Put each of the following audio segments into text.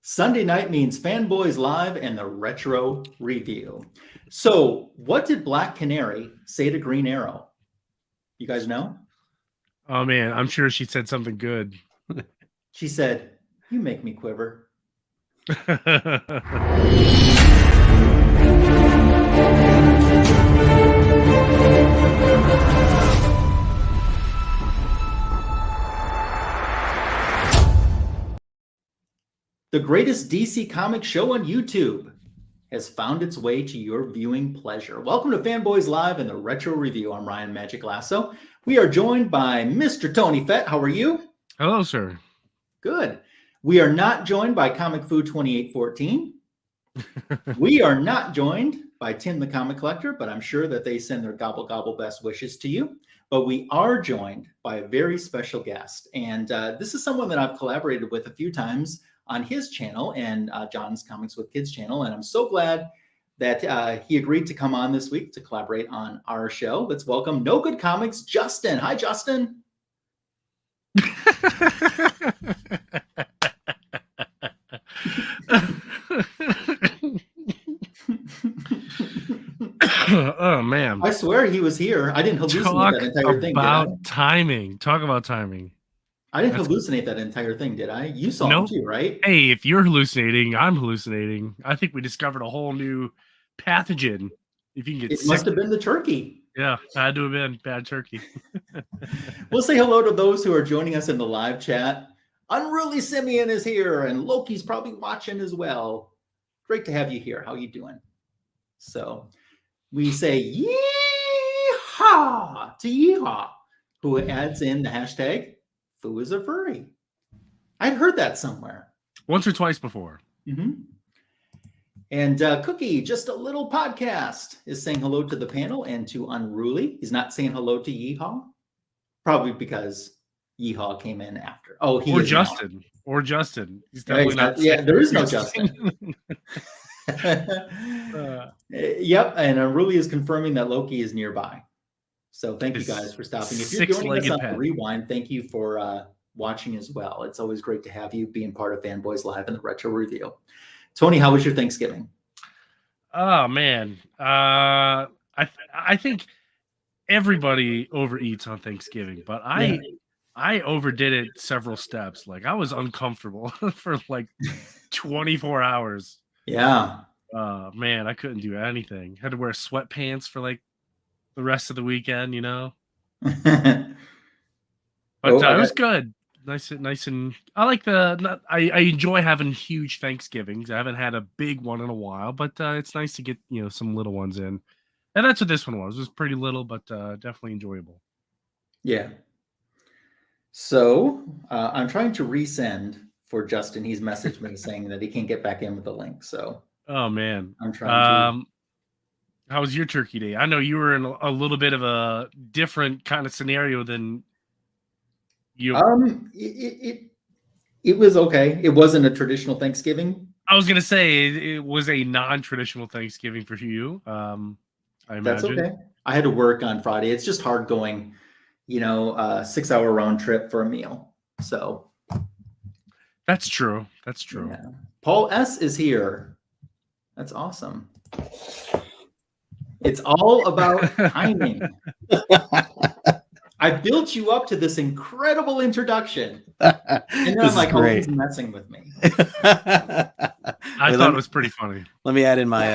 Sunday night means Fanboys Live and the Retro Review. So, what did Black Canary say to Green Arrow? You guys know? Oh, man, I'm sure she said something good. She said, "You make me quiver." The greatest DC comic show on YouTube has found its way to your viewing pleasure. Welcome to Fanboys Live and the Retro Review. I'm Ryan Magic Lasso. We are joined by Mr. Tony Fett. How are you? Hello, sir. Good. We are not joined by Comic Food 2814. We are not joined by Tim the Comic Collector, but I'm sure that they send their gobble gobble best wishes to you. But we are joined by a very special guest. And this is someone that I've collaborated with a few times on his channel and John's Comics with Kids channel. And I'm so glad that he agreed to come on this week to collaborate on our show. Let's welcome No Good Comics, Justin. Hi, Justin. Oh, man. I swear he was here. I didn't hallucinate that entire thing. Talk about timing. I didn't hallucinate that entire thing, did I? You saw him too, right? Hey, if you're hallucinating, I'm hallucinating. I think we discovered a whole new pathogen. If you can get it must have been the turkey. Yeah, had to have been bad turkey. We'll say hello to those who are joining us in the live chat. Unruly Simeon is here, and Loki's probably watching as well. Great to have you here. How you doing? So we say yeehaw to yeehaw, who adds in the hashtag Foo is a furry. I'd heard that somewhere. Once or twice before. Mm-hmm. And Cookie, just a little podcast, is saying hello to the panel and to Unruly. He's not saying hello to Yeehaw, probably because Yeehaw came in after. Oh, he or is Justin. Now. Or Justin. He's definitely not. Yeah, there is no Justin. Yep, and Unruly is confirming that Loki is nearby. So thank you guys for stopping. If you're joining us on the Rewind, thank you for watching as well. It's always great to have you being part of Fanboys Live and the Retro Review. Tony, how was your Thanksgiving? Oh, man. I think everybody overeats on Thanksgiving, but I overdid it several steps. Like, I was uncomfortable for like 24 hours. Yeah. Man, I couldn't do anything. Had to wear sweatpants for like the rest of the weekend, you know. But it was good. Nice and I like I enjoy having huge Thanksgivings. I haven't had a big one in a while, but it's nice to get some little ones in, and that's what this one was. It was pretty little, but definitely enjoyable. Yeah. So I'm trying to resend for Justin. He's messaged me saying that he can't get back in with the link. So oh man, I'm trying to. How was your turkey day? I know you were in a little bit of a different kind of scenario than you. It was okay. It wasn't a traditional Thanksgiving. I was gonna say it was a non-traditional Thanksgiving for you. I imagine. That's okay. I had to work on Friday. It's just hard going, a 6-hour round trip for a meal. So that's true. That's true. Yeah. Paul S is here. That's awesome. It's all about timing. I built you up to this incredible introduction. And then I'm like, oh, he's messing with me. I thought it was pretty funny. Let me add in my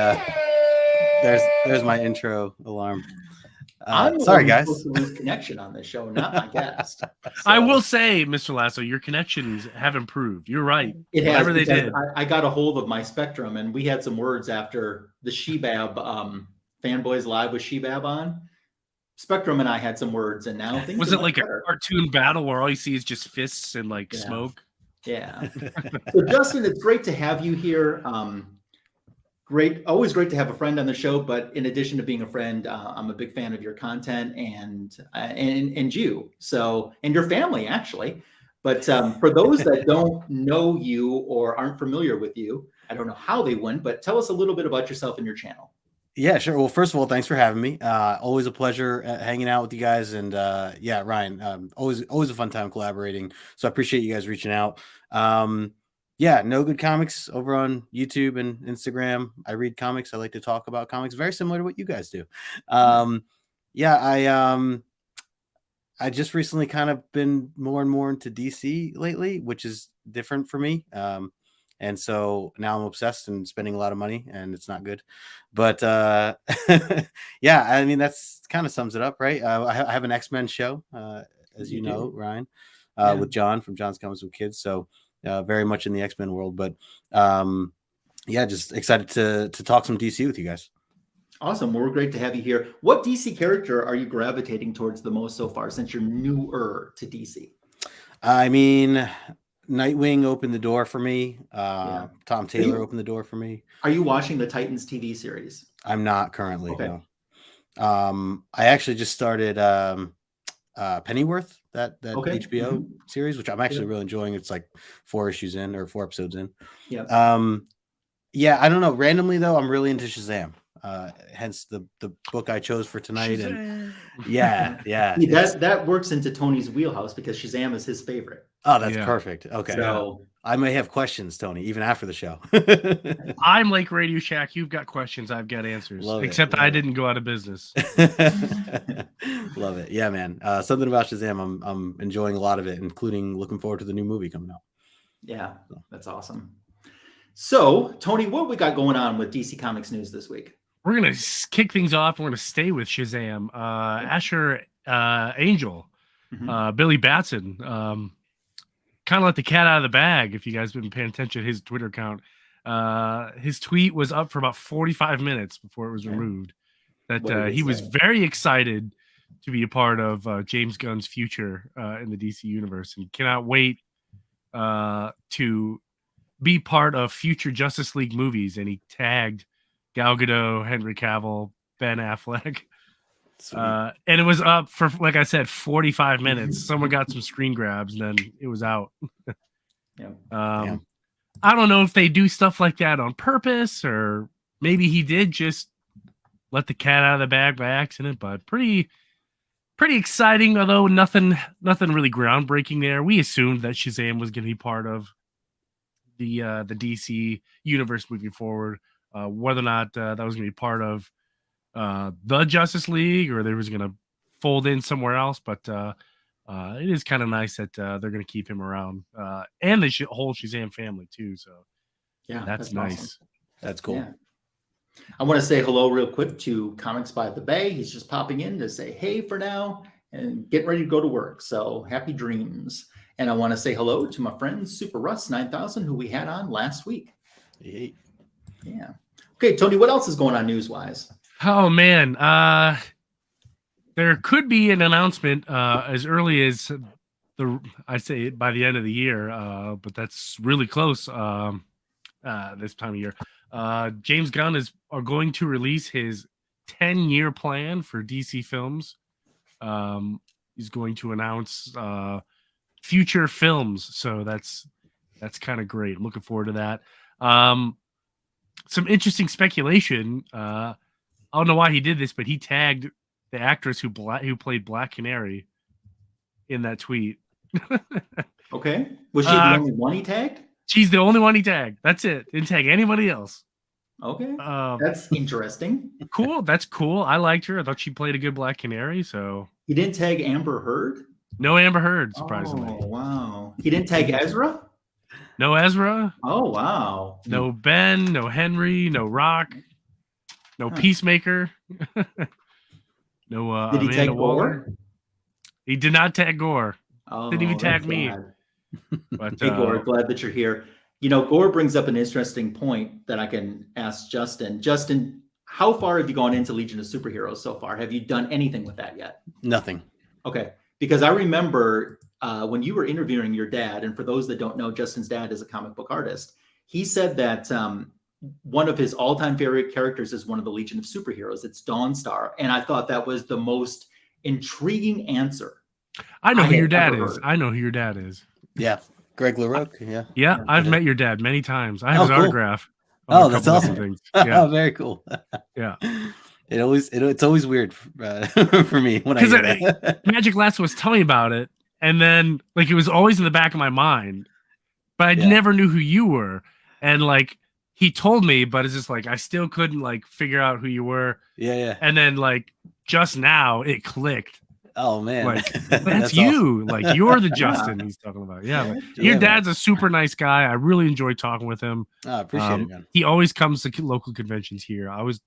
there's my intro alarm. I'm sorry guys. Supposed to lose connection on this show, not my guest. So, I will say, Mr. Lasso, your connections have improved. You're right. It has. Whatever they did. I got a hold of my Spectrum, and we had some words after the Shebab Fanboys Live with Shebab on. Spectrum and I had some words, and now things was it like better. A cartoon battle where all you see is just fists and like smoke? Yeah. So Justin, it's great to have you here. Always great to have a friend on the show. But in addition to being a friend, I'm a big fan of your content and you. So and your family actually. But for those that don't know you or aren't familiar with you, I don't know how they went. But tell us a little bit about yourself and your channel. Yeah, sure. Well, first of all, thanks for having me. Always a pleasure hanging out with you guys. And Ryan, always a fun time collaborating. So I appreciate you guys reaching out. Yeah, No Good Comics over on YouTube and Instagram. I read comics. I like to talk about comics, very similar to what you guys do. I just recently kind of been more and more into DC lately, which is different for me. And so now I'm obsessed and spending a lot of money, and it's not good. But yeah, I mean, that's kind of sums it up, right? I have an X-Men show, as you know, Ryan, with John from John's Comics with Kids. So very much in the X-Men world, but yeah, just excited to talk some DC with you guys. Awesome. Well, we're great to have you here. What DC character are you gravitating towards the most so far since you're newer to DC? I mean, Nightwing opened the door for me. Tom Taylor opened the door for me. Are you watching the Titans TV series? I'm not currently. Okay. No. I actually just started Pennyworth, that HBO series, which I'm actually really enjoying. It's like 4 episodes in. Yeah. I don't know. Randomly though, I'm really into Shazam. Hence the book I chose for tonight. Shazam. And yeah. See, that works into Tony's wheelhouse because Shazam is his favorite. Oh, that's perfect. Okay. So I may have questions, Tony, even after the show. I'm like Radio Shack. You've got questions. I've got answers. Except I didn't go out of business. Love it. Yeah, man. Something about Shazam. I'm enjoying a lot of it, including looking forward to the new movie coming out. Yeah, that's awesome. So, Tony, what we got going on with DC Comics news this week? We're going to kick things off. We're going to stay with Shazam. Asher Angel, Billy Batson, kind of let the cat out of the bag. If you guys have been paying attention to his Twitter account, his tweet was up for about 45 minutes before it was removed. That he was very excited to be a part of James Gunn's future in the DC universe and cannot wait to be part of future Justice League movies. And he tagged Gal Gadot, Henry Cavill, Ben Affleck. And it was up for, like I said, 45 minutes. Someone got some screen grabs, and then it was out. I don't know if they do stuff like that on purpose, or maybe he did just let the cat out of the bag by accident. But pretty exciting, although nothing really groundbreaking there. We assumed that Shazam was going to be part of the DC universe moving forward. Whether or not that was going to be part of the Justice League or they was going to fold in somewhere else, but it is kind of nice that they're going to keep him around, and the whole Shazam family too. So yeah, that's nice. Awesome. That's cool. Yeah. I want to say hello real quick to Comics by the Bay. He's just popping in to say hey for now and getting ready to go to work. So happy dreams. And I want to say hello to my friend Super Russ 9000, who we had on last week. Hey. Yeah. Okay, Tony, what else is going on news-wise? Oh, man. There could be an announcement as early as I'd say by the end of the year, but that's really close this time of year. James Gunn are going to release his 10-year plan for DC films. He's going to announce future films, so that's kind of great. I'm looking forward to that. Some interesting speculation. I don't know why he did this, but he tagged the actress who played Black Canary in that tweet. Okay. Was she the only one he tagged? She's the only one he tagged. That's it. Didn't tag anybody else. Okay. That's interesting. Cool. That's cool. I liked her. I thought she played a good Black Canary. So he didn't tag Amber Heard? No Amber Heard, surprisingly. Oh, wow. He didn't tag Ezra? No Ezra. Oh, wow. No Ben, no Henry, no Rock, no Peacemaker. No did he Amanda tag Waller. Gore? He did not tag Gore. Oh, didn't even tag me. But hey, Gore, glad that you're here. You know, Gore brings up an interesting point that I can ask Justin. Justin, how far have you gone into Legion of Superheroes so far? Have you done anything with that yet? Nothing. Okay. Because I remember when you were interviewing your dad, and for those that don't know, Justin's dad is a comic book artist. He said that one of his all-time favorite characters is one of the Legion of Superheroes. It's Dawnstar. And I thought that was the most intriguing answer. I know who your dad is. I know who your dad is. Yeah. Greg LaRocque. Yeah. Yeah. I've met your dad many times. I have his autograph. Oh, that's awesome. Things. Yeah. Oh, very cool. Yeah. It's always weird for me when I hear that. Magic Lasso was telling me about it, and then like it was always in the back of my mind, but I Yeah. never knew who you were. And like he told me, but it's just like I still couldn't like figure out who you were. Yeah. And then like just now it clicked. Oh man, Like that's That's you. awesome. Like you're the Justin he's talking about. Yeah. But your man. dad's a super nice guy. I really enjoy talking with him. I appreciate it, man. He always comes to local conventions here. I always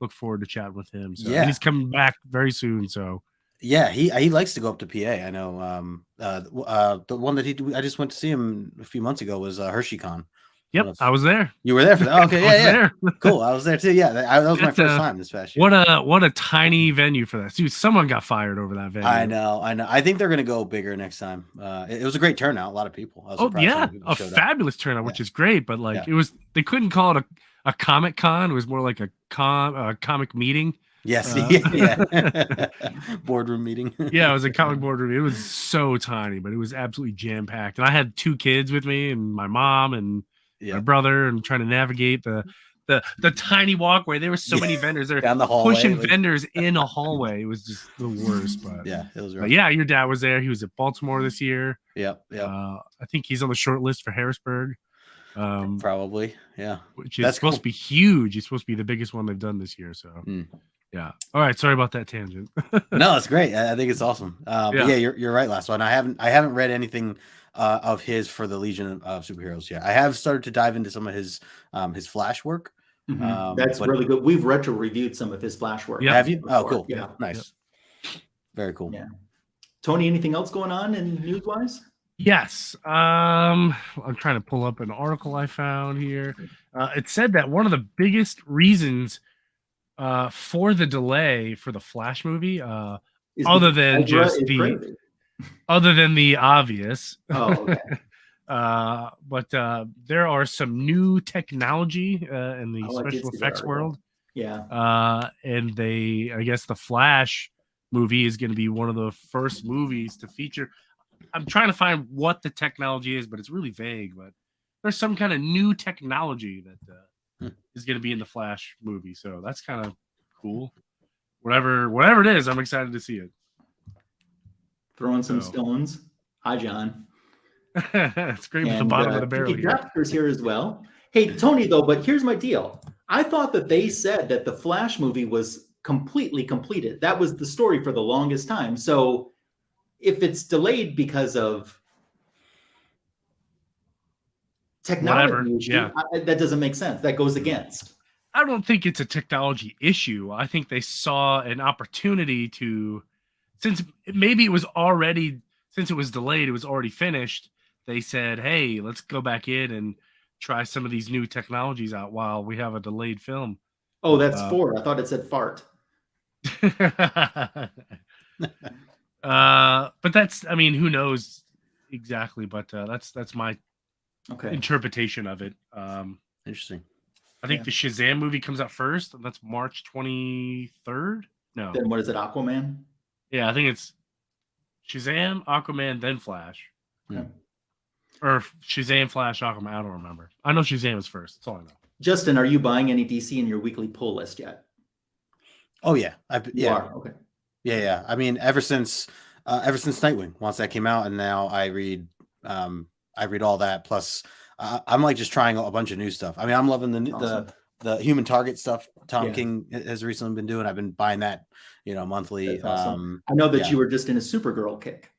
look forward to chatting with him. So Yeah. and he's coming back very soon. So Yeah, he likes to go up to PA. I know. The one that I just went to see him a few months ago was HersheyCon. yep, I was there. You were there for that? Oh, okay, I was yeah. Cool. I was there too. Yeah, that was my That's, first time this past year. What a tiny venue for that. Dude, someone got fired over that venue. I know. I think they're gonna go bigger next time. It was a great turnout. A lot of people. I was surprised how many people a showed up. fabulous turnout, which is great. But like Yeah. it was, they couldn't call it a Comic Con. It was more like a comic meeting. Yes. Boardroom meeting. Yeah, it was a comic boardroom. It was so tiny, but it was absolutely jam packed. And I had 2 kids with me, and my mom and my brother, and trying to navigate the tiny walkway. There were so many vendors. They're down the hallway, pushing vendors in a hallway. It was just the worst. But yeah, it was. but yeah, your dad was there. He was at Baltimore this year. Yep. I think he's on the short list for Harrisburg. Probably. Yeah. Which is supposed to be huge. It's supposed to be the biggest one they've done this year. So. Yeah. All right. Sorry about that tangent. No, it's great. I think it's awesome. But yeah, you're right, last one. I haven't read anything of his for the Legion of Superheroes yet. I have started to dive into some of his Flash work. That's really good. We've retro reviewed some of his Flash work. Have you? Before. Oh, cool. Yeah. Nice. Very cool. Yeah. Tony, anything else going on in news wise? Yes. I'm trying to pull up an article I found here. It said that one of the biggest reasons for the delay for the Flash movie, other than the obvious. Oh, okay. But there are some new technology in the special effects world. Yeah. And I guess the Flash movie is going to be one of the first movies to feature. I'm trying to find what the technology is, but it's really vague. But there's some kind of new technology that is going to be in the Flash movie. So that's kind of cool. Whatever it is, I'm excited to see it. Throwing some stones. Hi, John. Scream at the bottom of the barrel. Geoff's here as well. Hey, Tony, though, but here's my deal. I thought that they said that the Flash movie was completely completed. That was the story for the longest time. So if it's delayed because of technology issue, that doesn't make sense. That goes against. I don't think it's a technology issue. I think they saw an opportunity to, since maybe it was already, since it was delayed, it was already finished. They said, hey, let's go back in and try some of these new technologies out while we have a delayed film. Oh, that's Ford. I thought it said fart. But that's, I mean, who knows exactly, but that's my interpretation of it. Interesting. I think the Shazam movie comes out first, and that's March 23rd. No. Then what is it, Aquaman? Yeah, I think it's Shazam, Aquaman, then Flash. Yeah. Or Shazam, Flash, Aquaman. I don't remember. I know Shazam is first. That's all I know. Justin, are you buying any DC in your weekly pull list yet? Oh yeah, You are? Okay. Yeah. I mean, ever since Nightwing, once that came out, and now I read all that. Plus, I'm like just trying a bunch of new stuff. I mean, I'm loving the Human Target stuff Tom King has recently been doing. I've been buying that, monthly. Awesome. I know that you were just in a Supergirl kick.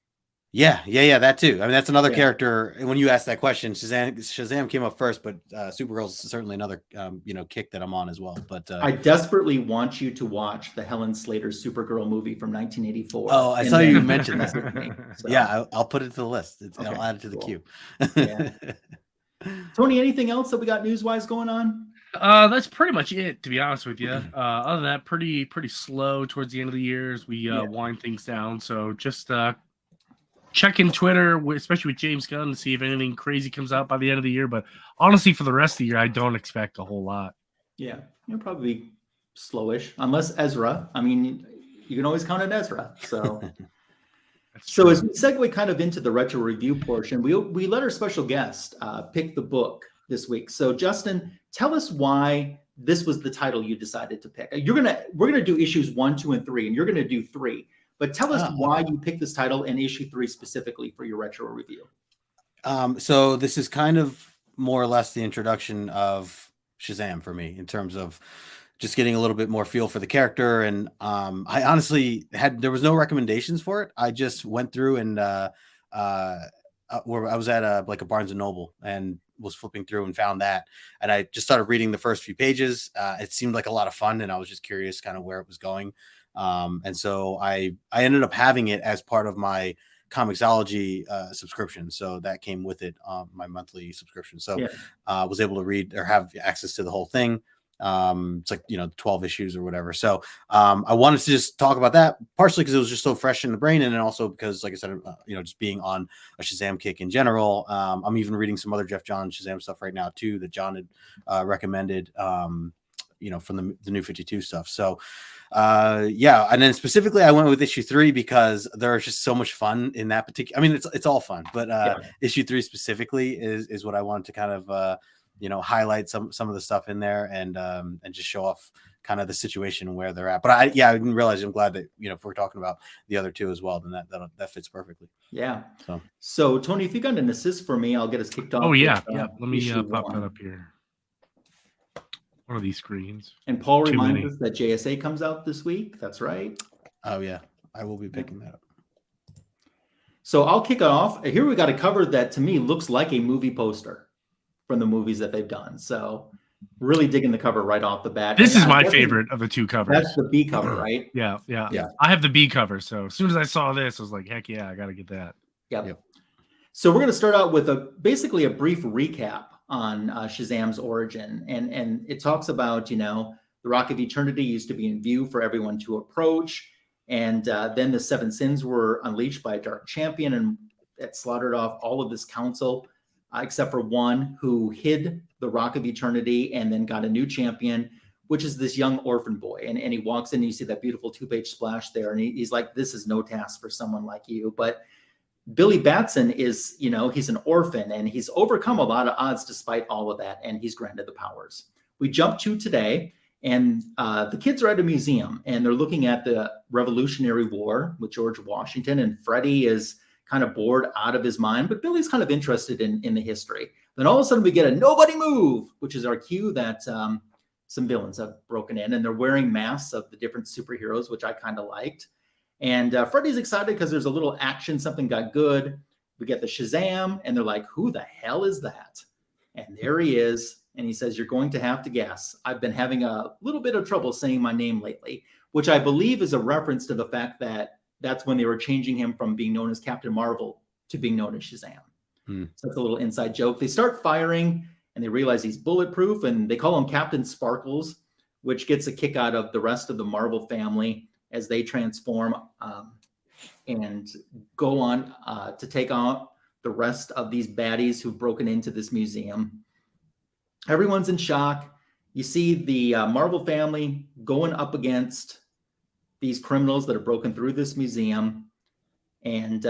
Yeah, that too. I mean, that's another character. When you asked that question, Shazam came up first, but Supergirl's certainly another kick that I'm on as well. But I desperately want you to watch the Helen Slater Supergirl movie from 1984. Oh, I saw you mention that. So. Yeah, I'll put it to the list. I'll add it to the queue. Tony, anything else that we got news-wise going on? That's pretty much it, to be honest with you. Other than that, pretty slow towards the end of the year as we wind things down. So just checking Twitter, especially with James Gunn, to see if anything crazy comes out by the end of the year. But honestly, for the rest of the year, I don't expect a whole lot. Yeah, you'll probably be slowish, unless Ezra. I mean, you can always count on Ezra. So, so as we segue kind of into the retro review portion, we let our special guest pick the book this week. So, Justin, tell us why this was the title you decided to pick. We're gonna do issues 1, 2, and 3, and you're gonna do 3. But tell us why you picked this title and issue 3 specifically for your retro review. So this is kind of more or less the introduction of Shazam for me in terms of just getting a little bit more feel for the character. And I honestly there was no recommendations for it. I just went through and where I was at like a Barnes and Noble and was flipping through and found that. And I just started reading the first few pages. It seemed like a lot of fun, and I was just curious kind of where it was going. And so I ended up having it as part of my Comixology subscription, so that came with it, my monthly subscription. So was able to read or have access to the whole thing. It's like 12 issues or whatever. So I wanted to just talk about that, partially because it was just so fresh in the brain, and then also because, like I said, just being on a Shazam kick in general. I'm even reading some other Geoff Johns Shazam stuff right now too that John had recommended. From the New 52 stuff. So and then specifically I went with issue 3 because there's just so much fun in that particular. I mean, it's all fun, but issue 3 specifically is what I wanted to kind of highlight some of the stuff in there and just show off kind of the situation and where they're at. But I didn't realize. I'm glad that if we're talking about the other two as well, then that fits perfectly. Yeah. So Tony, if you got an assist for me, I'll get us kicked off. Oh yeah, Let me pop that up here. One of these screens. And Paul reminds us that JSA comes out this week. That's right. Oh yeah, I will be picking that up. So I'll kick it off. Here we got a cover that to me looks like a movie poster from the movies that they've done. So really digging the cover right off the bat. This is my favorite of the two covers. That's the B cover, right? Yeah. I have the B cover. So as soon as I saw this, I was like, heck yeah, I got to get that. Yep. So we're going to start out with basically a brief recap on Shazam's origin. And it talks about, the Rock of Eternity used to be in view for everyone to approach. And then the 7 sins were unleashed by a dark champion, and it slaughtered off all of this council, except for one who hid the Rock of Eternity and then got a new champion, which is this young orphan boy. And he walks in and you see that beautiful 2-page splash there. And he's like, this is no task for someone like you. But Billy Batson is, he's an orphan, and he's overcome a lot of odds despite all of that, and he's granted the powers. We jump to today, and the kids are at a museum, and they're looking at the Revolutionary War with George Washington, and Freddy is kind of bored out of his mind, but Billy's kind of interested in the history. Then all of a sudden we get a nobody move, which is our cue that some villains have broken in, and they're wearing masks of the different superheroes, which I kind of liked. And Freddy's excited because there's a little action. Something got good. We get the Shazam, and they're like, who the hell is that? And there he is. And he says, you're going to have to guess. I've been having a little bit of trouble saying my name lately, which I believe is a reference to the fact that that's when they were changing him from being known as Captain Marvel to being known as Shazam. So that's a little inside joke. They start firing, and they realize he's bulletproof, and they call him Captain Sparkles, which gets a kick out of the rest of the Marvel family as they transform and go on to take on the rest of these baddies who've broken into this museum. Everyone's in shock. You see the Marvel family going up against these criminals that have broken through this museum. And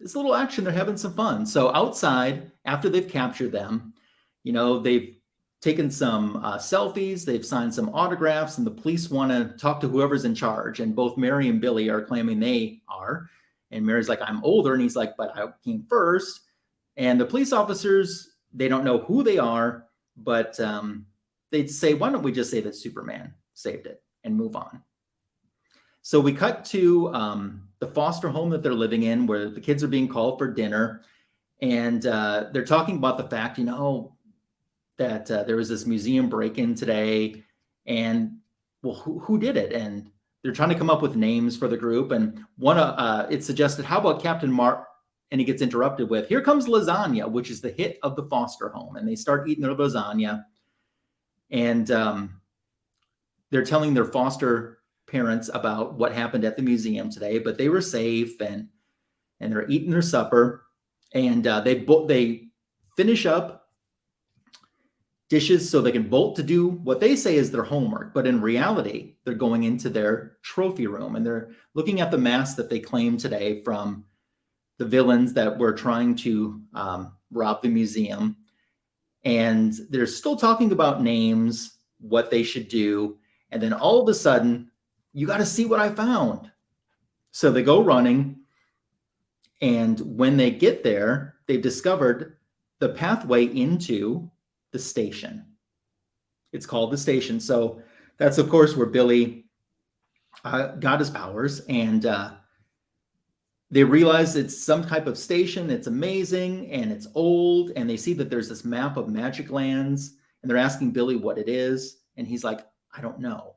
it's a little action. They're having some fun. So outside, after they've captured them, they've taken some selfies, they've signed some autographs, and the police want to talk to whoever's in charge. And both Mary and Billy are claiming they are. And Mary's like, I'm older. And he's like, but I came first. And the police officers, they don't know who they are, but they'd say, why don't we just say that Superman saved it and move on? So we cut to the foster home that they're living in, where the kids are being called for dinner. And they're talking about the fact, that there was this museum break-in today, and well, who did it? And they're trying to come up with names for the group. And it suggested, how about Captain Mark? And he gets interrupted with, here comes lasagna, which is the hit of the foster home. And they start eating their lasagna. And they're telling their foster parents about what happened at the museum today, but they were safe, and they're eating their supper. And they finish up dishes so they can bolt to do what they say is their homework. But in reality, they're going into their trophy room, and they're looking at the mask that they claimed today from the villains that were trying to rob the museum. And they're still talking about names, what they should do. And then all of a sudden, you got to see what I found. So they go running, And when they get there, they've discovered the pathway into the station. It's called the station. So that's, of course, where Billy got his powers. And they realize it's some type of station. It's amazing and it's old. And they see that there's this map of magic lands. And they're asking Billy what it is. And he's like, I don't know.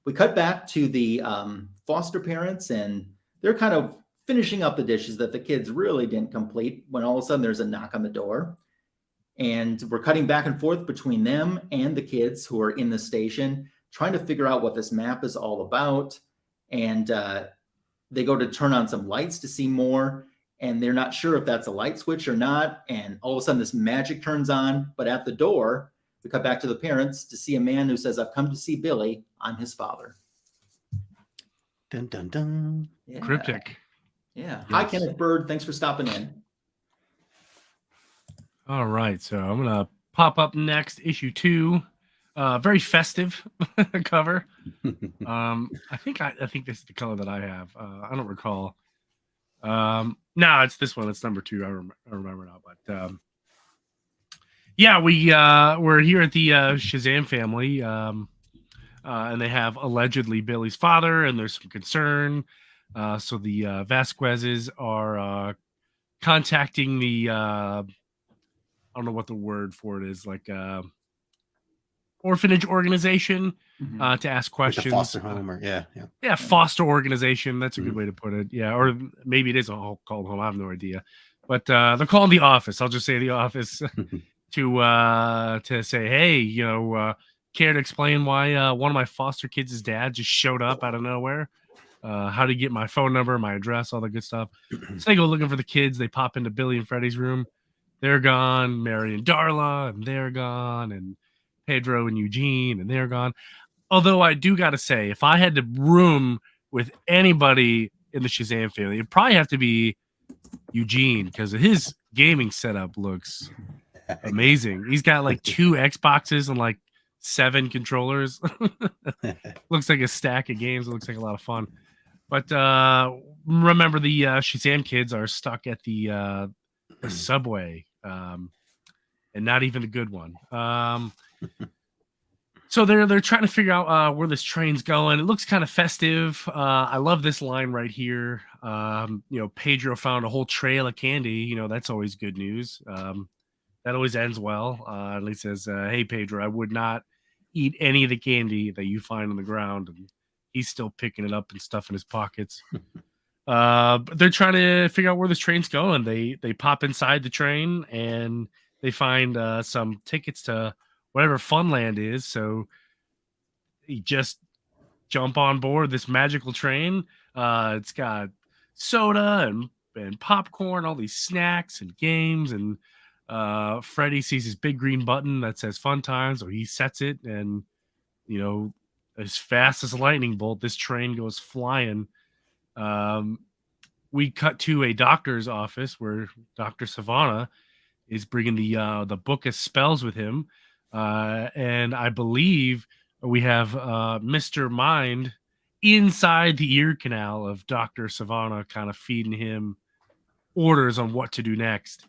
We cut back to the foster parents, and they're kind of finishing up the dishes that the kids really didn't complete when all of a sudden there's a knock on the door. And we're cutting back and forth between them and the kids who are in the station, trying to figure out what this map is all about. And they go to turn on some lights to see more, and they're not sure if that's a light switch or not. And all of a sudden this magic turns on, but at the door, we cut back to the parents to see a man who says, I've come to see Billy. I'm his father. Dun, dun, dun. Yeah. Cryptic. Yeah. Yes. Hi, Kenneth Bird. Thanks for stopping in. All right, so I'm gonna pop up next, issue 2. Very festive cover. I think this is the color that I have. I don't recall. No, it's this one. It's number 2. I remember now. But yeah, we're here at the Shazam family, and they have allegedly Billy's father, and there's some concern. So the Vasquezes are contacting the I don't know what the word for it is, like orphanage organization, to ask questions. Like a foster home, or yeah, foster organization. That's a good way to put it. Yeah, or maybe it is a called home. I have no idea. But they're calling the office. I'll just say the office to say, hey, care to explain why one of my foster kids' dad just showed up out of nowhere? How to get my phone number, my address, all the good stuff. So they go looking for the kids. They pop into Billy and Freddy's room. They're gone. Mary and Darla, and they're gone. And Pedro and Eugene, and they're gone. Although I do got to say, if I had to room with anybody in the Shazam family, it'd probably have to be Eugene, because his gaming setup looks amazing. He's got like 2 Xboxes and like 7 controllers. Looks like a stack of games. It looks like a lot of fun. But remember, the Shazam kids are stuck at the subway, and not even a good one. So they're trying to figure out where this train's going. It looks kind of festive. I love this line right here. Pedro found a whole trail of candy. That's always good news. That always ends well. And he says, hey, Pedro, I would not eat any of the candy that you find on the ground. And he's still picking it up and stuff in his pockets. But they're trying to figure out where this train's going. They pop inside the train, and they find some tickets to whatever Funland is. So you just jump on board this magical train. It's got soda and popcorn, all these snacks and games. And Freddy sees his big green button that says Fun Times, so he sets it, and as fast as a lightning bolt, this train goes flying. We cut to a doctor's office where Dr. Sivana is bringing the book of spells with him. And I believe we have Mr. Mind inside the ear canal of Dr. Sivana, kind of feeding him orders on what to do next.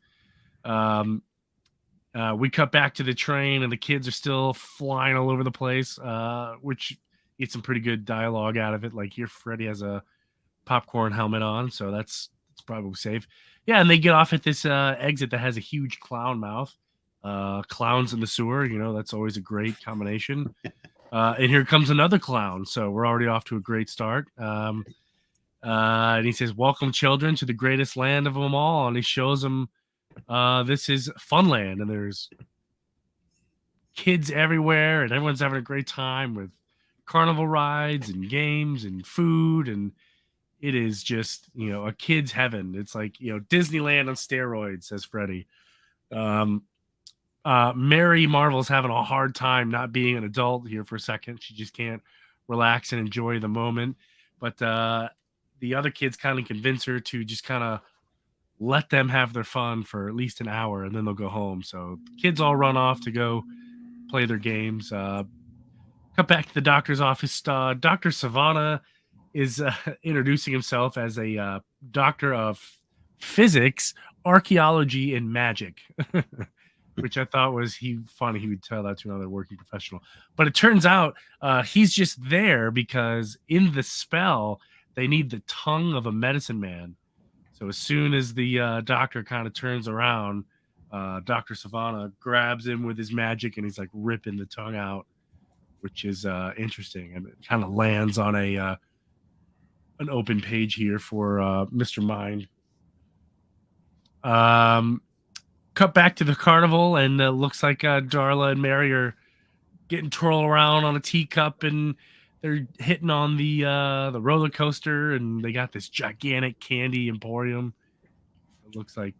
We cut back to the train, and the kids are still flying all over the place, which gets some pretty good dialogue out of it. Like, here, Freddy has a popcorn helmet on, so that's probably safe. Yeah, and they get off at this exit that has a huge clown mouth. Clowns in the sewer, that's always a great combination. And here comes another clown, so we're already off to a great start. And he says, welcome, children, to the greatest land of them all. And he shows them this is Funland, and there's kids everywhere, and everyone's having a great time with carnival rides and games and food, and it is just a kid's heaven. It's like Disneyland on steroids, says Freddy. Mary Marvel's having a hard time not being an adult here for a second. She just can't relax and enjoy the moment. But the other kids kind of convince her to just kind of let them have their fun for at least an hour, and then they'll go home. So the kids all run off to go play their games. Cut back to the doctor's office. Dr. Sivana is introducing himself as a doctor of physics, archaeology, and magic. Which I thought was funny. He would tell that to another working professional. But it turns out he's just there because in the spell, they need the tongue of a medicine man. So as soon as the doctor kind of turns around, Dr. Sivana grabs him with his magic and he's like ripping the tongue out, which is interesting. And it kind of lands on an open page here for Mr. Mind. Cut back to the carnival, and looks like Darla and Mary are getting twirled around on a teacup, and they're hitting on the roller coaster, and they got this gigantic candy emporium. It looks like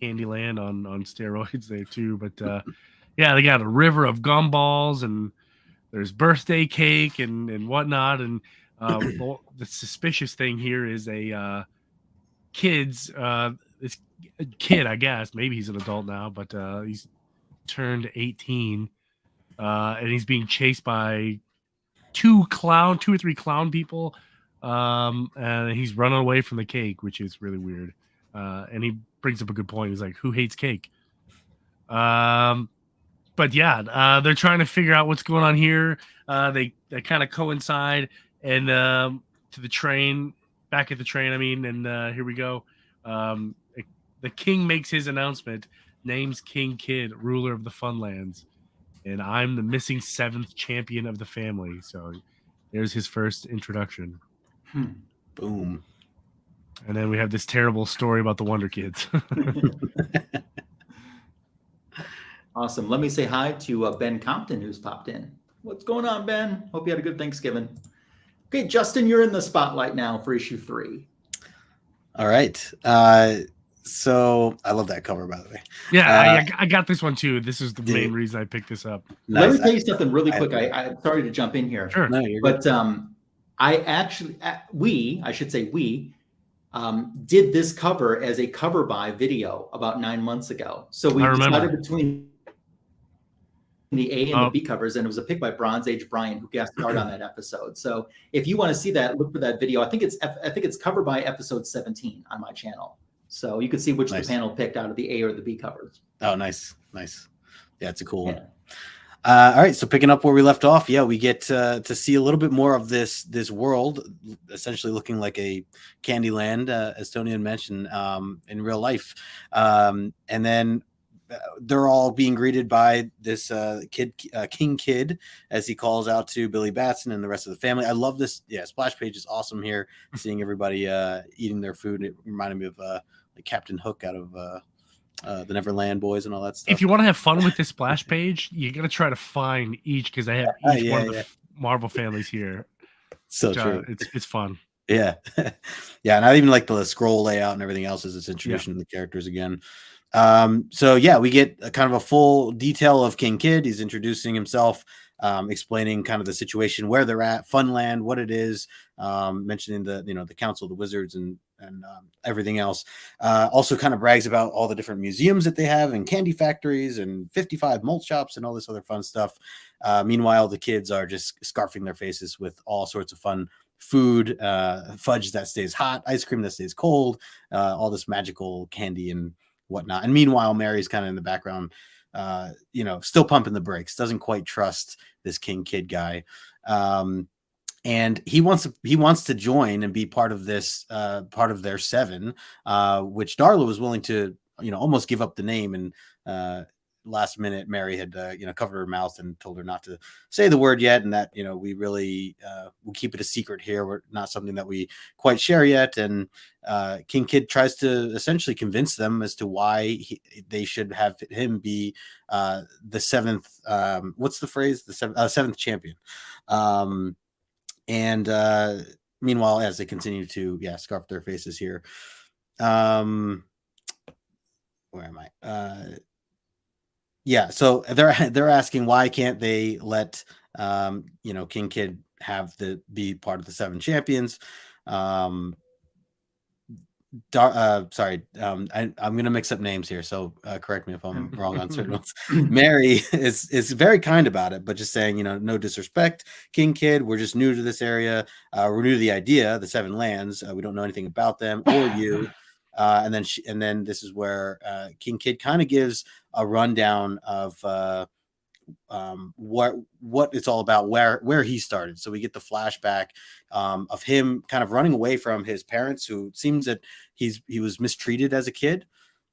Candyland on steroids there too. But yeah, they got a river of gumballs, and there's birthday cake and whatnot. And the suspicious thing here is a this kid, I guess, maybe he's an adult now, but he's turned 18, and he's being chased by two or three clown people, and he's running away from the cake, which is really weird. And he brings up a good point. He's like, "Who hates cake?" But yeah, they're trying to figure out what's going on here. They kind of coincide, and to the train, back at the train, I mean, and here we go. The king makes his announcement, names King Kid, ruler of the Funlands, and I'm the missing 7th champion of the family. So there's his first introduction. Boom. And then we have this terrible story about the Wonder Kids. Awesome. Let me say hi to Ben Compton, who's popped in. What's going on, Ben? Hope you had a good Thanksgiving. Okay, Justin, you're in the spotlight now for issue 3. All right. So I love that cover, by the way. Yeah, I got this one too. This is the main reason I picked this up. Nice. Let me tell you something really quick. I'm sorry to jump in here. Sure. No, you're but good. we did this cover as a cover by video about 9 months ago. So we decided between the A and the B covers, and it was a pick by Bronze Age Brian, who guest starred on that episode. So if you want to see that, look for that video. I think it's cover by episode 17 on my channel. So you can see which the panel picked out of the A or the B covers. Oh, nice. Yeah, it's a cool one. All right, so picking up where we left off, we get to see a little bit more of this world, essentially looking like a Candyland, as Tony had mentioned, in real life. And then they're all being greeted by this King Kid, as he calls out to Billy Batson and the rest of the family. I love this. Yeah, splash page is awesome here, seeing everybody eating their food. It reminded me of like Captain Hook out of the Neverland Boys and all that stuff. If you want to have fun with this splash page, you got to try to find each, because they have each one of the Marvel families here. So true. It's fun. Yeah. Yeah. And I even like the scroll layout and everything else as it's introducing the characters again. So yeah, we get a kind of a full detail of King Kid. He's introducing himself, explaining kind of the situation, where they're at, Funland, what it is, mentioning the Council of the Wizards and everything else. Also kind of brags about all the different museums that they have and candy factories and 55 malt shops and all this other fun stuff. Meanwhile, the kids are just scarfing their faces with all sorts of fun food, fudge that stays hot, ice cream that stays cold, all this magical candy and whatnot. And meanwhile, Mary's kind of in the background, still pumping the brakes, doesn't quite trust this King Kid guy. And he wants to join and be part of this, part of their 7, which Darla was willing to, almost give up the name. And last minute, Mary had, covered her mouth and told her not to say the word yet. And that, we really will keep it a secret here. We're not something that we quite share yet. And King Kid tries to essentially convince them as to why they should have him be the 7th. What's the phrase? The 7th champion. And meanwhile, as they continue to scarf their faces here, where am I? So they're asking, why can't they let King Kid be part of the 7 champions? I'm gonna mix up names here, so correct me if I'm wrong on certain ones. Mary is very kind about it, but just saying, no disrespect, King Kid, we're just new to this area, we're new to the idea, the 7 lands, we don't know anything about them or you. And then this is where King Kid kind of gives a rundown of what it's all about, where he started. So we get the flashback of him kind of running away from his parents, who seems that he was mistreated as a kid.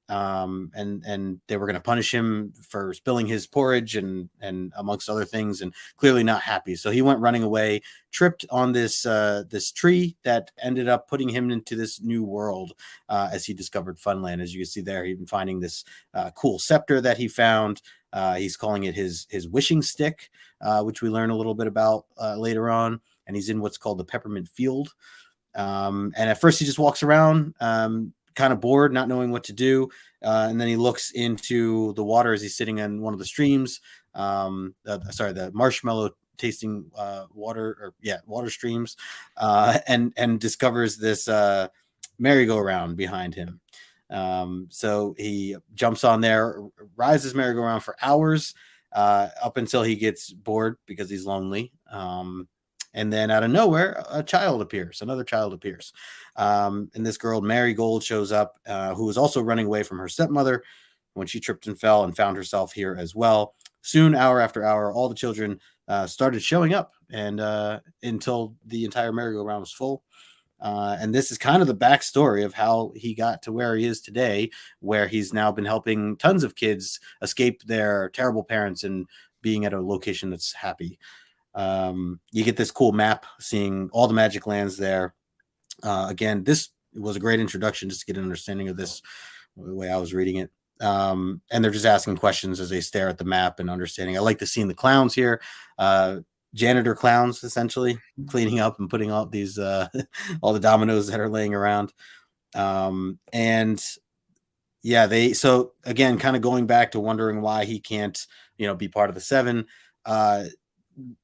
And they were going to punish him for spilling his porridge and amongst other things, and clearly not happy. So he went running away, tripped on this tree that ended up putting him into this new world as he discovered Funland. As you can see there, even finding this cool scepter that he found. He's calling it his wishing stick, which we learn a little bit about later on. And he's in what's called the Peppermint Field. And at first he just walks around, kind of bored, not knowing what to do. And then he looks into the water as he's sitting in one of the streams. The marshmallow tasting water streams, and discovers this merry-go-round behind him. So he jumps on there, rides his merry-go-round for hours, up until he gets bored because he's lonely. And then out of nowhere, another child appears. And this girl, Marigold, shows up, who was also running away from her stepmother when she tripped and fell and found herself here as well. Soon, hour after hour, all the children started showing up, and until the entire merry-go-round was full. And this is kind of the backstory of how he got to where he is today, where he's now been helping tons of kids escape their terrible parents and being at a location that's happy. You get this cool map, seeing all the magic lands there. Again, this was a great introduction just to get an understanding of this, the way I was reading it. And they're just asking questions as they stare at the map and understanding. I like to see the clowns here, janitor clowns, essentially cleaning up and putting out these all the dominoes that are laying around. And yeah, so again, kind of going back to wondering why he can't, be part of the seven.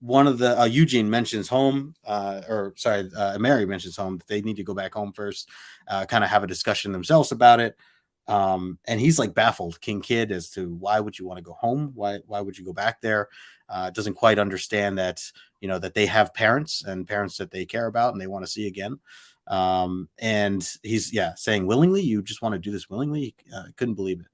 One of the Eugene mentions home, Mary mentions home, that they need to go back home first, kind of have a discussion themselves about it. And he's like baffled, King Kid, as to why would you want to go home? Why would you go back there? Doesn't quite understand that, that they have parents that they care about and they want to see again. And he's saying, willingly, you just want to do this willingly. Couldn't believe it.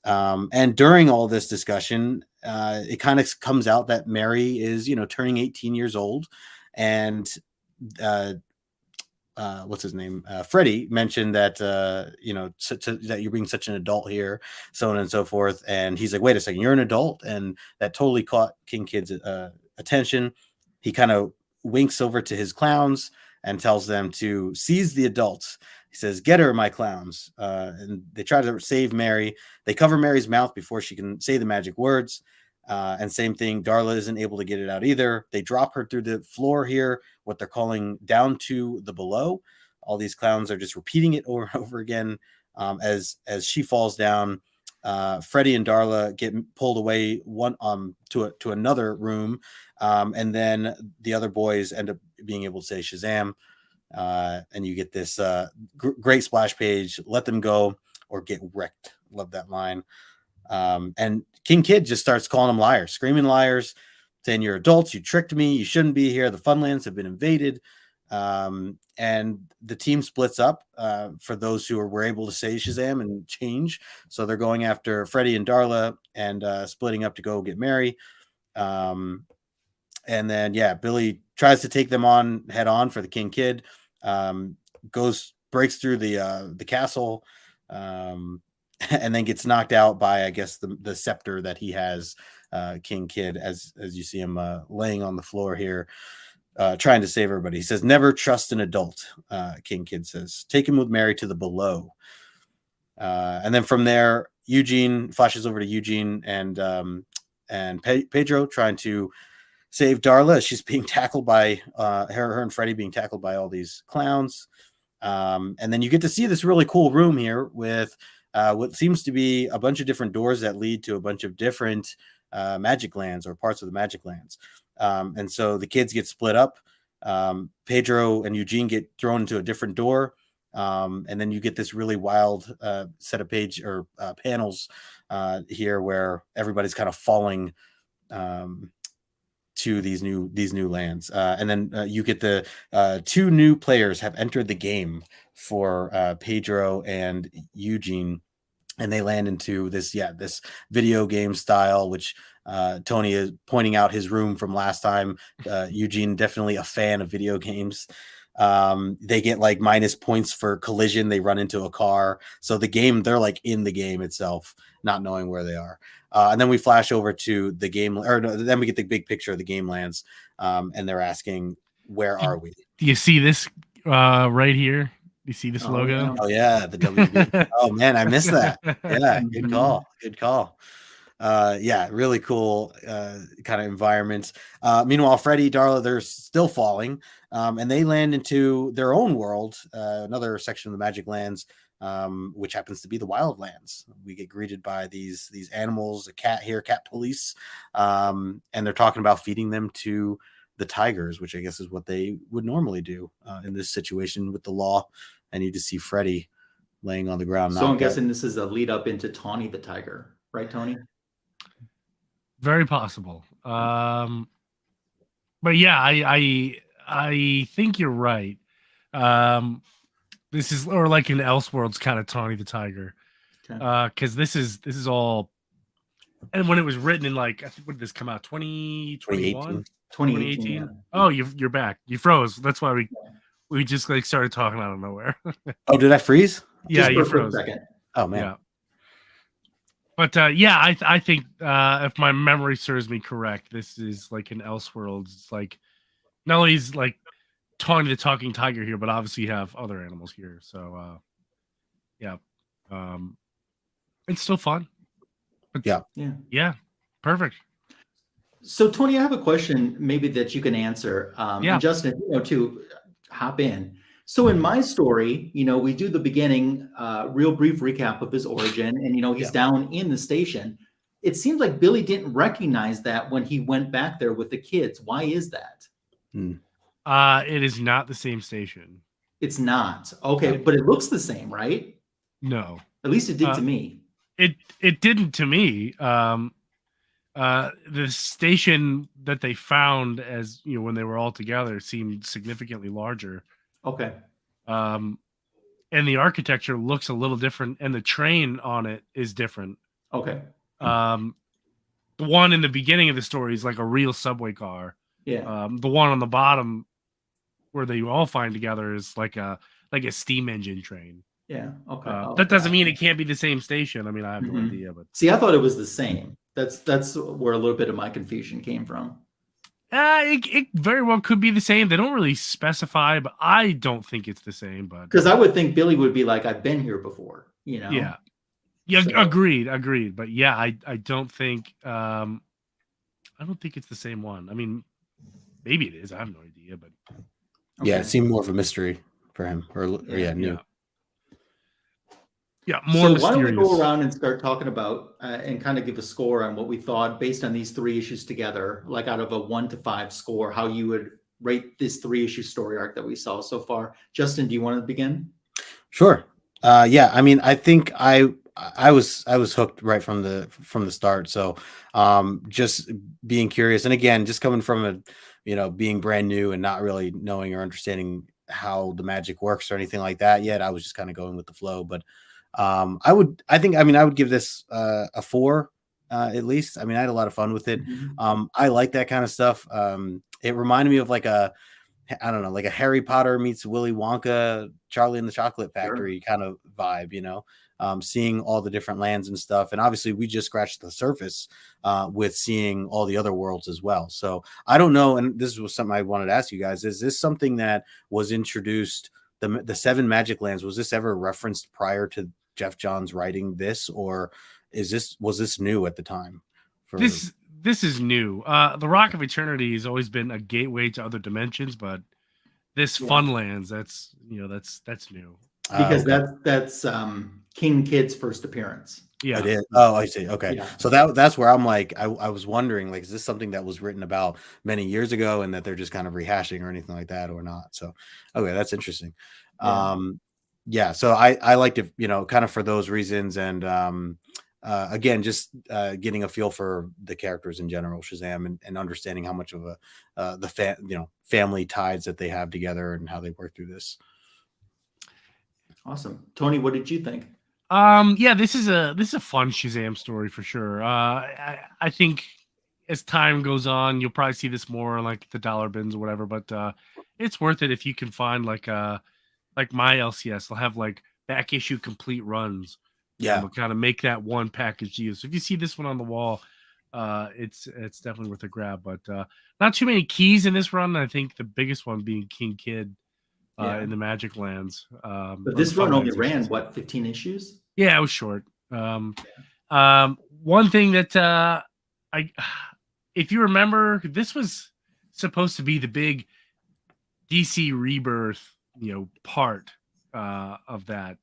And during all this discussion, it kind of comes out that Mary is, turning 18 years old, and what's his name? Freddy mentioned that, that you're being such an adult here, so on and so forth. And he's like, wait a second, you're an adult? And that totally caught King Kid's attention. He kind of winks over to his clowns and tells them to seize the adults. He says, get her, my clowns. And they try to save Mary. They cover Mary's mouth before she can say the magic words. And same thing, Darla isn't able to get it out either. They drop her through the floor here, what they're calling down to the below. All these clowns are just repeating it over and over again. As she falls down, Freddy and Darla get pulled away to another room. And then the other boys end up being able to say Shazam. And you get this great splash page, let them go or get wrecked. Love that line. And King Kid just starts calling them liars, screaming liars, saying, you're adults, you tricked me, you shouldn't be here, the Funlands have been invaded. And the team splits up for those who were able to say Shazam and change. So they're going after Freddy and Darla and splitting up to go get Mary. And then, Billy tries to take them on head on for the King Kid, breaks through the castle, and then gets knocked out by, I guess, the scepter that he has, King Kid, as you see him laying on the floor here, trying to save everybody. He says, never trust an adult, King Kid says. Take him with Mary to the below. And then from there, Eugene flashes over to Eugene and Pedro trying to save Darla as she's being tackled by her and Freddy being tackled by all these clowns. And then you get to see this really cool room here with what seems to be a bunch of different doors that lead to a bunch of different magic lands or parts of the magic lands. And so the kids get split up. Pedro and Eugene get thrown into a different door. And then you get this really wild set of panels here where everybody's kind of falling to these new lands. And then you get the 2 new players have entered the game for Pedro and Eugene, and they land into this video game style, which Tony is pointing out his room from last time. Eugene, definitely a fan of video games. They get like minus points for collision. They run into a car. So the game, they're like in the game itself, not knowing where they are. And then we flash over to the game, then we get the big picture of the game lands. And they're asking, where are we? Do you see this right here? Do you see this logo? Oh yeah, the WB. Oh man, I missed that. Yeah, good call. Good call. Yeah, really cool kind of environments. Meanwhile, Freddy, Darla, they're still falling, and they land into their own world, another section of the Magic Lands, which happens to be the Wildlands. We get greeted by these animals, a cat here, cat police, and they're talking about feeding them to the tigers, which I guess is what they would normally do in this situation with the law. And you just see Freddy laying on the ground. So I'm guessing this is a lead up into Tawny the Tiger, right, Tony? Very possible. But yeah, I think you're right. This is or like an Elseworlds kind of Tawny the Tiger. Because this is all, and when it was written in like, I think, when did this come out? 2021? 2018. Yeah. Oh, you're back. You froze. That's why we just like started talking out of nowhere. Oh, did I freeze? Yeah, you froze. A second. Oh man. Yeah. But yeah, I think if my memory serves me correct, this is like an Elseworlds. It's like not only is like Tawny the Talking Tiger here, but obviously you have other animals here. So yeah, it's still fun. But yeah, perfect. So Tony, I have a question maybe that you can answer. And Justin, to hop in. So in my story, we do the beginning, real brief recap of his origin, and he's down in the station. It seems like Billy didn't recognize that when he went back there with the kids. Why is that? It is not the same station. It's not. Okay, but it looks the same, right? No. At least it did to me. It didn't to me. The station that they found as when they were all together seemed significantly larger. Okay. And the architecture looks a little different, and the train on it is different. Okay. The one in the beginning of the story is like a real subway car. Yeah. The one on the bottom where they all find together is like a steam engine train. Yeah. Okay. That doesn't mean it can't be the same station. I mean, I have no idea, but see, I thought it was the same. That's where a little bit of my confusion came from. It very well could be the same. They don't really specify, but I don't think it's the same. But because I would think Billy would be like, "I've been here before," Yeah. So. Agreed. But yeah, I don't think it's the same one. I mean, maybe it is. I have no idea, but yeah, it seemed more of a mystery for him, or new. Yeah, more mysterious. Why don't we go around and start talking about and kind of give a score on what we thought based on these 3 issues together, like out of a 1 to 5 score, how you would rate this 3-issue story arc that we saw so far. Justin, do you want to begin? Sure. Yeah, I mean, I think I was hooked right from the start. So just being curious, and again, just coming from being brand new and not really knowing or understanding how the magic works or anything like that yet, I was just kind of going with the flow. But I would give this a 4 at least. I mean, I had a lot of fun with it. I like that kind of stuff. It reminded me of like a Harry Potter meets Willy Wonka, Charlie and the Chocolate Factory kind of vibe, seeing all the different lands and stuff. And obviously we just scratched the surface with seeing all the other worlds as well. So I don't know. And this was something I wanted to ask you guys. Is this something that was introduced, the 7 Magic Lands, was this ever referenced prior to Geoff Johns writing this, or was this new at the time? This is new. The Rock of Eternity has always been a gateway to other dimensions, but this Funlands, that's new. Because that's King Kid's first appearance. Yeah, it is. Oh, I see. Okay, so that's where I'm like, I was wondering, like, is this something that was written about many years ago, and that they're just kind of rehashing or anything like that, or not? So, okay, that's interesting. So I liked it, kind of for those reasons, and again, just getting a feel for the characters in general, Shazam, and understanding how much of a family ties that they have together and how they work through this. Awesome. Tony, what did you think? Yeah, this is a fun Shazam story for sure. I think as time goes on, you'll probably see this more like the dollar bins or whatever, but it's worth it if you can find like my LCS. They'll have like back issue complete runs. Yeah, we'll kind of make that one package deal. So if you see this one on the wall, it's definitely worth a grab. But not too many keys in this run. I think the biggest one being King Kid in the Magic Lands. But this run only ran what, 15 issues? Yeah, it was short. One thing that if you remember, this was supposed to be the big DC Rebirth, part of that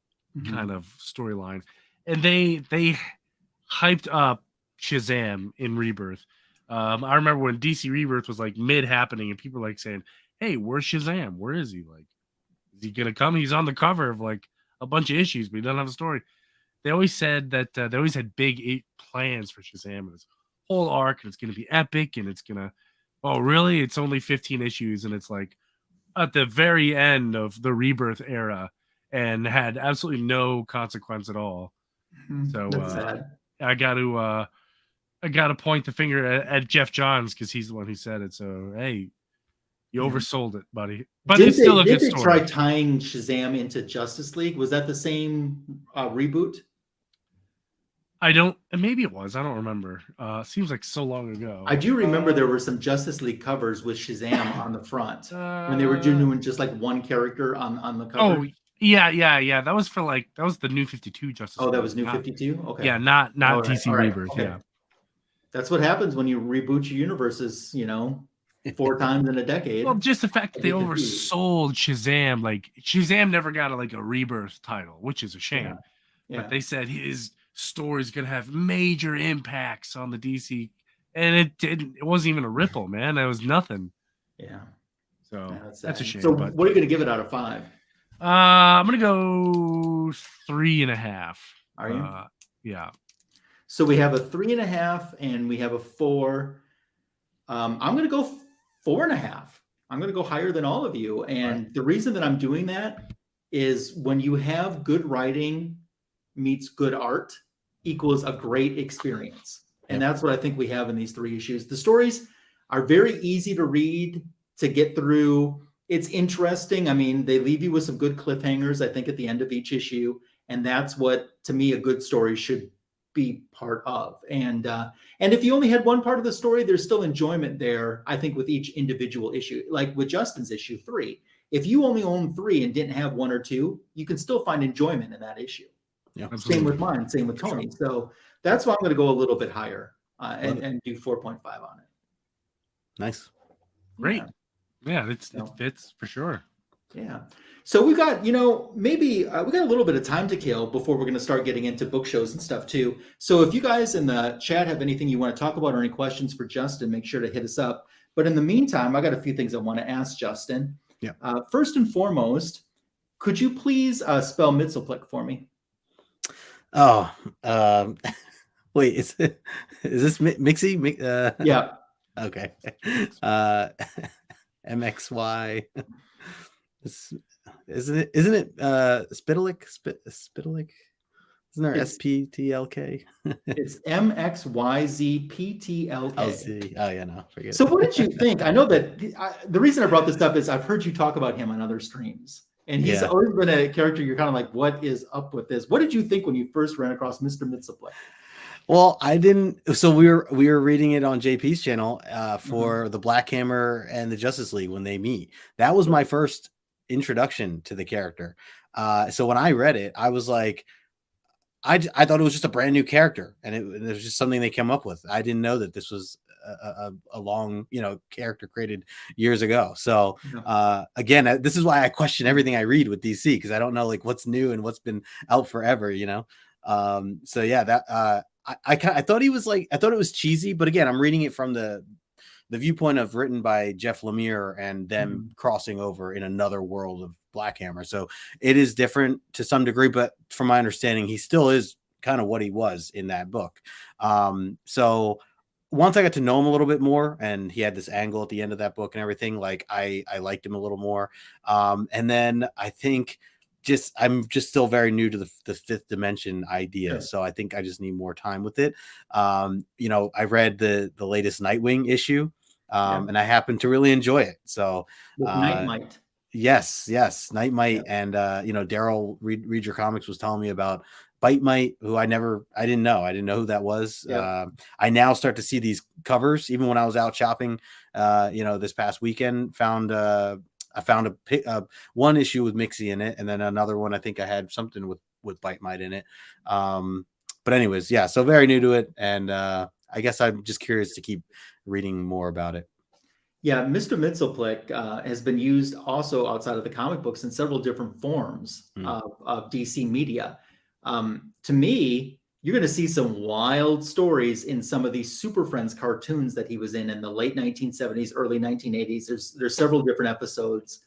kind of storyline, and they hyped up Shazam in Rebirth. I remember when DC Rebirth was like mid happening, and people were like saying, "Hey, where's Shazam? Where is he? Like, is he gonna come? He's on the cover of like a bunch of issues, but he doesn't have a story." They always said that they always had big plans for Shazam and this whole arc, and it's going to be epic, and it's going to, oh, really? It's only 15 issues, and it's like at the very end of the Rebirth era and had absolutely no consequence at all. So I got to point the finger at Geoff Johns because he's the one who said it. So, hey, you oversold it, buddy. But it's still a good story. Did they try tying Shazam into Justice League? Was that the same reboot? Maybe it was. I don't remember. Seems like so long ago. I do remember there were some Justice League covers with Shazam on the front when they were doing just like one character on the cover. Oh, yeah. That was the New 52 Justice League. Oh, that was New 52? Okay. Yeah, not DC Rebirth. Okay. Yeah. That's what happens when you reboot your universes, 4 times in a decade. Well, just the fact that they oversold Shazam. Like, Shazam never got a Rebirth title, which is a shame. Yeah. But they said his story's gonna have major impacts on the DC, and it didn't. It wasn't even a ripple, man. That was nothing. Yeah. So that's a shame. So what are you gonna give it out of 5? I'm gonna go 3.5. Are you? Yeah. So we have a 3.5 and we have a 4. I'm gonna go 4.5. I'm gonna go higher than all of you, and the reason that I'm doing that is when you have good writing meets good art equals a great experience. And that's what I think we have in these 3 issues. The stories are very easy to read, to get through. It's interesting. I mean, they leave you with some good cliffhangers, I think, at the end of each issue. And that's what, to me, a good story should be part of. And if you only had one part of the story, there's still enjoyment there, I think, with each individual issue. Like with Justin's issue 3. If you only own 3 and didn't have 1 or 2, you can still find enjoyment in that issue. Yeah, same with mine, same with Tony. Sure. So that's why I'm going to go a little bit higher and do 4.5 on it. Nice. Great. Yeah, it fits for sure. Yeah. So we've got, maybe we got a little bit of time to kill before we're going to start getting into book shows and stuff too. So if you guys in the chat have anything you want to talk about or any questions for Justin, make sure to hit us up. But in the meantime, I got a few things I want to ask Justin. Yeah. First and foremost, could you please spell Mxyzptlk for me? Oh, wait, is this Mixie? Yeah. Okay. MXY. Isn't it Spitalik? Spitalik? Isn't there SPTLK? It's MXYZPTLK. Oh yeah, no, forget. So what did you think? I know that the reason I brought this up is I've heard you talk about him on other streams. And he's always been a character you're kind of like, what is up with this? What did you think when you first ran across Mr. Mxyzptlk? Well, I didn't. So we were reading it on JP's channel for the Black Hammer and the Justice League when they meet. That was my first introduction to the character. So when I read it, I was like, I thought it was just a brand new character, and it was just something they came up with. I didn't know that this was a long, character created years ago. So again, this is why I question everything I read with DC, because I don't know like what's new and what's been out forever, So yeah, that I thought I thought it was cheesy, but again, I'm reading it from the viewpoint of written by Jeff Lemire and them crossing over in another world of Black Hammer. So it is different to some degree, but from my understanding, he still is kind of what he was in that book. So once I got to know him a little bit more, and he had this angle at the end of that book and everything, like I liked him a little more. And then I think I'm just still very new to the fifth dimension idea. Sure. So I think I just need more time with it. I read the latest Nightwing issue, and I happen to really enjoy it. So Night Might. Yes, Night Might. And Daryl read your comics was telling me about Bite Mite, who I didn't know who that was. I now start to see these covers, even when I was out shopping this past weekend. I found a one issue with Mixie in it, and then another one I think I had something with Bite Mite in it. But anyways, yeah, so very new to it, and I guess I'm just curious to keep reading more about it. Yeah, Mr. Mxyzptlk has been used also outside of the comic books in several different forms of DC media. To me, you're going to see some wild stories in some of these Super Friends cartoons that he was in the late 1970s, early 1980s. There's several different episodes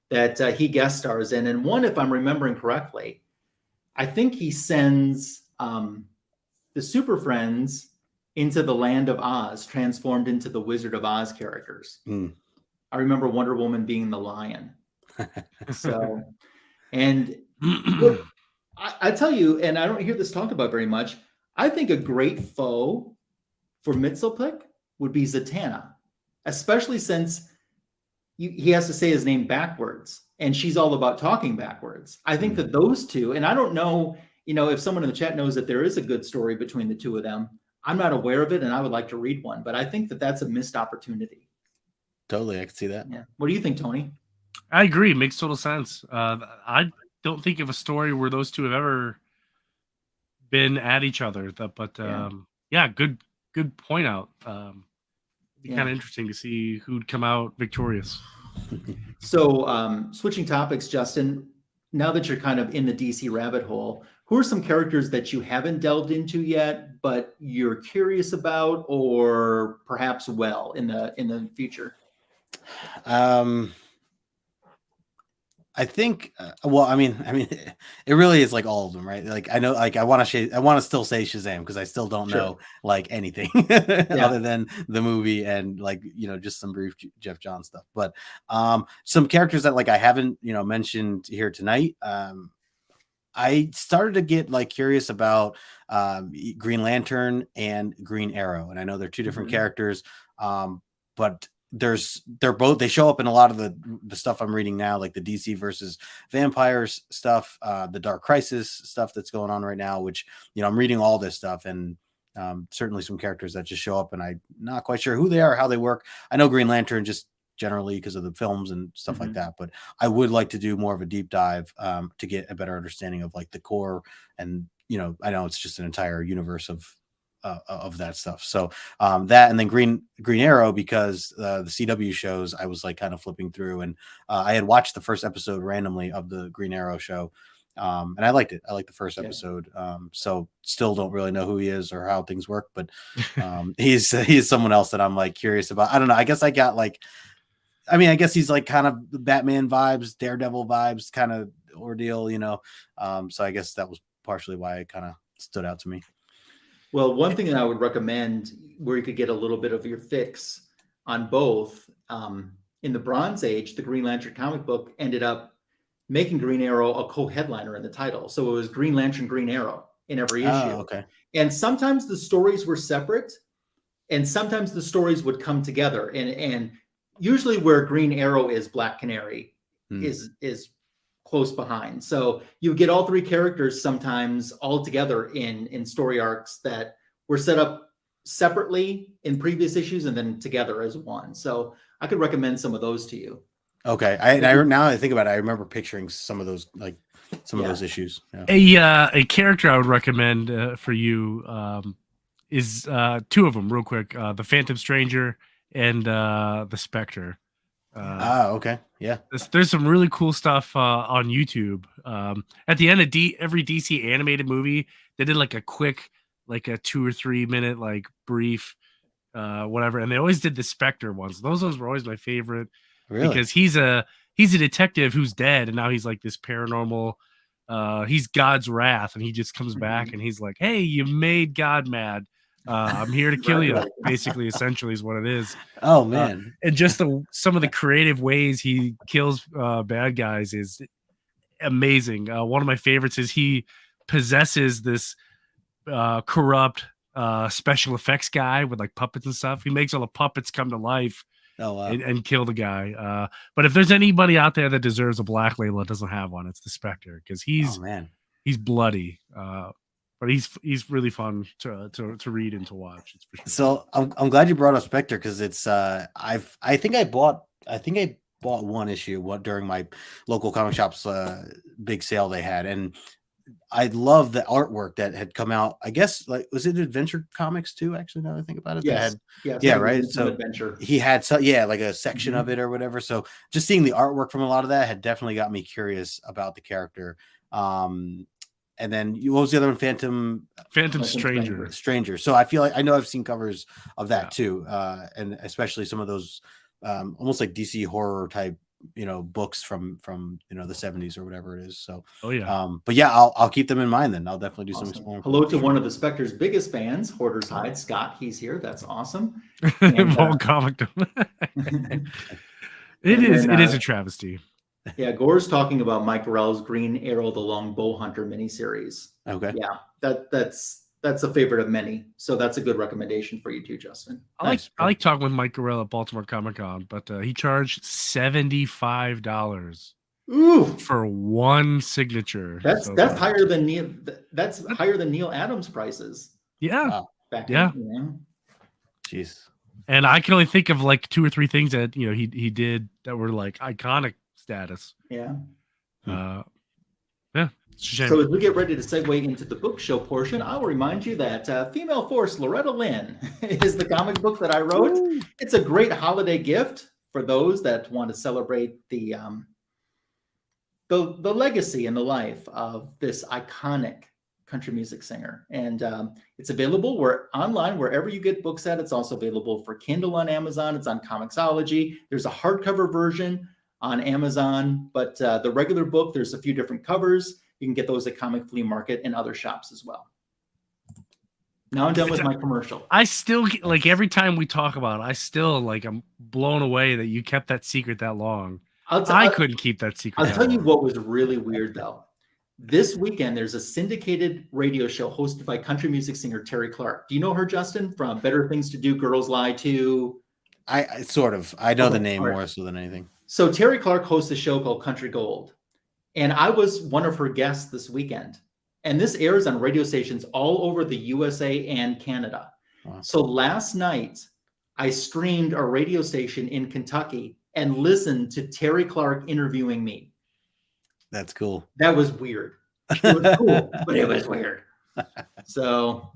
that he guest stars in. And one, if I'm remembering correctly, I think he sends the Super Friends into the land of Oz, transformed into the Wizard of Oz characters. I remember Wonder Woman being the lion. So, and I tell you, and I don't hear this talked about very much, I think a great foe for Mxyzptlk would be Zatanna, especially since he has to say his name backwards, and she's all about talking backwards. I think that those two, and I don't know, if someone in the chat knows that there is a good story between the two of them. I'm not aware of it, and I would like to read one, but I think that that's a missed opportunity. Totally, I can see that. Yeah. What do you think, Tony? I agree. Makes total sense. I don't think of a story where those two have ever been at each other. But good point out. It'd be kind of interesting to see who'd come out victorious. So, switching topics, Justin, now that you're kind of in the DC rabbit hole, who are some characters that you haven't delved into yet, but you're curious about, or perhaps in the future? I think, it really is like all of them, right? Like I know, like I want to still say Shazam because I still don't know like anything other than the movie and like, just some brief Geoff Johns stuff. But some characters that like I haven't, mentioned here tonight. I started to get like curious about Green Lantern and Green Arrow, and I know they're two different characters, but they show up in a lot of the stuff I'm reading now, like the DC versus vampires stuff, the Dark Crisis stuff that's going on right now, which I'm reading all this stuff, and certainly some characters that just show up and I'm not quite sure who they are, how they work. I know Green Lantern just generally because of the films and stuff like that, but I would like to do more of a deep dive to get a better understanding of like the core, and I know it's just an entire universe of that stuff. So that, and then Green Arrow, because the CW shows I was like kind of flipping through, and I had watched the first episode randomly of the Green Arrow show, and I liked it. I liked the first episode. So still don't really know who he is or how things work, but he's someone else that I'm like curious about. I don't know. I guess I got like, I guess he's like kind of the Batman vibes, Daredevil vibes kind of ordeal, so I guess that was partially why it kind of stood out to me. Well, one thing that I would recommend where you could get a little bit of your fix on both, in the Bronze Age, the Green Lantern comic book ended up making Green Arrow a co-headliner in the title. So it was Green Lantern, Green Arrow in every issue. Okay. And sometimes the stories were separate, and sometimes the stories would come together. And usually where Green Arrow is, Black Canary is close behind. So you get all three characters sometimes all together in story arcs that were set up separately in previous issues and then together as one. So I could recommend some of those to you. Okay. Now I think about it, I remember picturing some of those, like some of those issues. Yeah. A character I would recommend for you is two of them real quick. The Phantom Stranger and the Spectre. Okay. Yeah. There's some really cool stuff on YouTube. At the end of every DC animated movie, they did like a quick, like a 2 or 3 minute, like brief, whatever. And they always did the Spectre ones. Those ones were always my favorite, really? Because he's a detective who's dead, and now he's like this paranormal he's God's wrath, and he just comes back and he's like, "Hey, you made God mad. I'm here to kill you." Basically, essentially, is what it is. Oh man, and just some of the creative ways he kills bad guys is amazing. One of my favorites is he possesses this corrupt special effects guy with like puppets and stuff. He makes all the puppets come to life and kill the guy. But if there's anybody out there that deserves a black label that doesn't have one, it's the Spectre, because he's bloody. But he's really fun to read and to watch. It's for sure. So I'm glad you brought up Spectre, because it's I think I bought one issue during my local comic shop's big sale they had, and I love the artwork that had come out. I guess, like, was it Adventure Comics too? Actually, now that I think about it, yes, right. So Adventure. He had like a section of it or whatever. So just seeing the artwork from a lot of that had definitely got me curious about the character. And then what was the other one? Phantom Stranger. So I feel like I know I've seen covers of that too, and especially some of those almost like DC horror type, books from the 70s or whatever it is. So but yeah, I'll keep them in mind then. I'll definitely do some exploring. Hello to one of the Spectre's biggest fans, Hoarder's Hide, Scott. He's here. That's awesome. And, comic. It is a travesty. Yeah, Gore's talking about Mike Morell's Green Arrow, the Long Bow Hunter miniseries. Okay. Yeah, that's a favorite of many. So that's a good recommendation for you too, Justin. I like talking with Mike Morell at Baltimore Comic Con, but he charged $75 for one signature. That's higher than Neil Adams' prices. Yeah. Wow. Jeez. And I can only think of like 2 or 3 things that he did that were like iconic status. Yeah. So as we get ready to segue into the book show portion, I will remind you that Female Force Loretta Lynn is the comic book that I wrote. It's a great holiday gift for those that want to celebrate the legacy and the life of this iconic country music singer. And it's available online wherever you get books at. It's also available for Kindle on Amazon. It's on Comixology. There's a hardcover version on Amazon, but the regular book, there's a few different covers. You can get those at Comic Flea Market and other shops as well. Now I'm done with my commercial. I still, like, every time we talk about it, I'm blown away that you kept that secret that long. I couldn't keep that secret. I'll tell you what was really weird though. This weekend, there's a syndicated radio show hosted by country music singer Terry Clark. Do you know her, Justin, from Better Things to Do, Girls Lie To? I sort of. I know the name more so than anything. So Terry Clark hosts a show called Country Gold. And I was one of her guests this weekend. And this airs on radio stations all over the USA and Canada. Wow. So last night, I streamed a radio station in Kentucky and listened to Terry Clark interviewing me. That's cool. That was weird. It was cool, but it was weird. So,